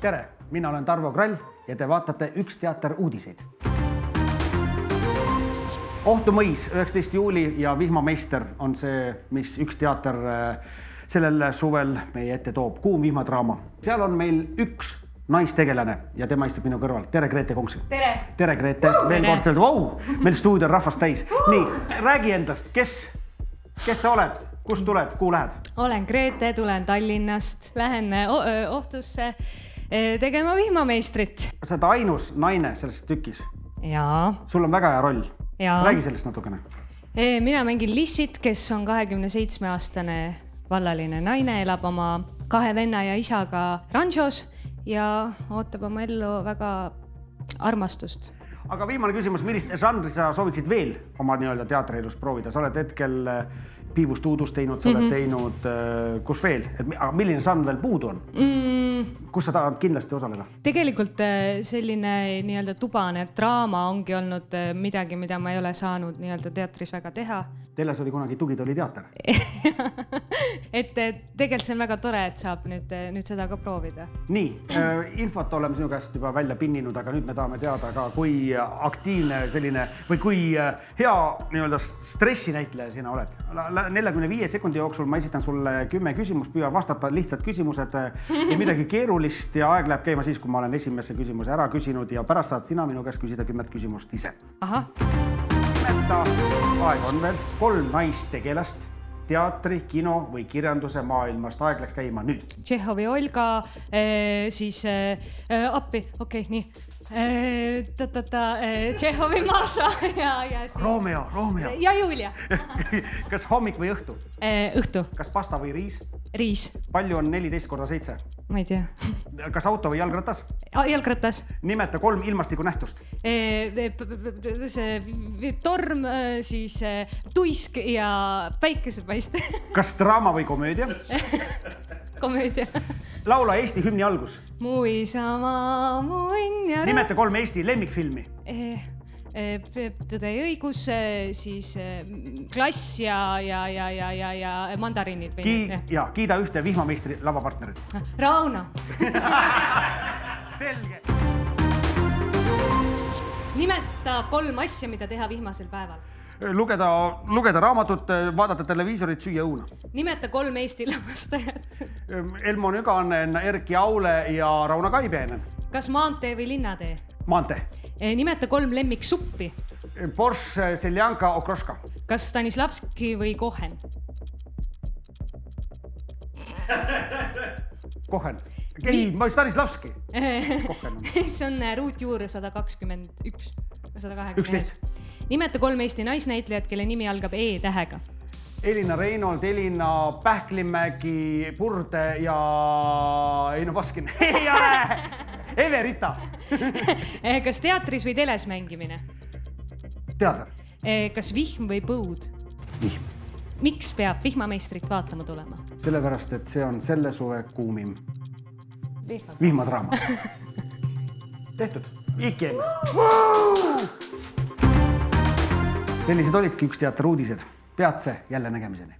tere, mina olen Tarvo Krall ja te vaatate Üks teater uudiseid. Ohtumõis 19. juuli ja Vihmameister on see, mis Üks teater sellel suvel meie ette toob. Kuum vihmadraama. Seal on meil üks naistegelane ja tema istub minu kõrval. Tere, Grete Kongsel. Tere. Tere, Grete. Veel kord selda. Meil stuudio on rahvast täis. Nii, räägi endast. Kes sa oled? Kust tuled? Kuhu lähed? Olen Grete, tulen Tallinnast. Lähen Ohtusse tegema Vihmameistrit. Sa oled ainus naine selles tükis. Jaa. Sul on väga hea roll. Jaa. Räägi sellest natukene. Mina mängin Lissit, kes on 27-aastane vallaline naine, elab oma 2 venna ja isaga ranšos ja ootab oma ellu väga armastust. Aga viimane küsimus, millist žanri sa sooviksid veel oma teatrielus proovida? Sa oled hetkel Piibust uudust teinud, sa oled teinud, kus veel? Aga milline žanr veel puudu on? Kus sa tahad kindlasti osaleda? Tegelikult selline tubane draama ongi olnud midagi, mida ma ei ole saanud teatris väga teha. Teles oli kunagi Tugitooli teater. Et tegelikult see on väga tore, et saab nüüd seda ka proovida. Nii, infot oleme sinu käest juba välja pinninud, aga nüüd me tahame teada ka, kui aktiivne selline või kui hea stressinäitleja sina oled. 45 sekundi jooksul ma esitan sulle 10 küsimust, püüa vastata lihtsad küsimused ja midagi keerulist ja aeg läheb käima siis, kui ma olen esimese küsimuse ära küsinud ja pärast saad sina minu käest küsida 10 küsimust ise. Ahah. Aeg on veel 3 naistegelast teatri, kino või kirjanduse maailmast. Aeg läks käima nüüd. Tšehhovi Olga, siis appi, okei, nii. Tšehhovi Maša ja siis... Romeo. Ja Julia. Kas hommik või õhtu? Õhtu. Kas pasta või riis? Riis. Palju on 14 korda 7? Ma ei tea. Kas auto või jalgratas? Jalgratas. Nimeta 3 ilmastiku nähtust. Torm, siis tuisk ja päikesepaiste. Kas draama või komöödia? Komöödia. Laula Eesti hümni algus. Mu isamaa, mu õnn ja... Nimeta 3 Eesti lemmikfilmi. Tõde ja õigus, siis Klass ja mandariinid. Kiida ühte Vihmameistri lavapartnerit. Rauno. Selge. Nimeta 3 asja, mida teha vihmasel päeval. Lugeda raamatut, vaadata televiisorit, süüa õuna. Nimeta 3 Eesti lavastajat. Elmo Nüganen, Erki Aule ja Rauno Kaibeenen. Kas maantee või linnatee? Maantee. Nimeta 3 lemmiksuppi. Borscht, Seljanka, Okroška. Kas Stanislavski või Kohen? Kohen. Ei, ma Stanislavski. Kohen. See on ruutjuur 121. 11. Nimeta 3 Eesti naisnäitlejat, kelle nimi algab E-tähega. Elina Reinold, Elina Pähklimägi, Purde ja Eino Baskin. Everita. Kas teatris või teles mängimine? Teater. Kas vihm või põud? Vihm. Miks peab Vihmameistrit vaatama tulema? Sellepärast, et see on selle suve kuumim vihmadraama. Tehtud. Ikem. Sellised olidki Üks teater uudised. Peatse jälle nägemiseni.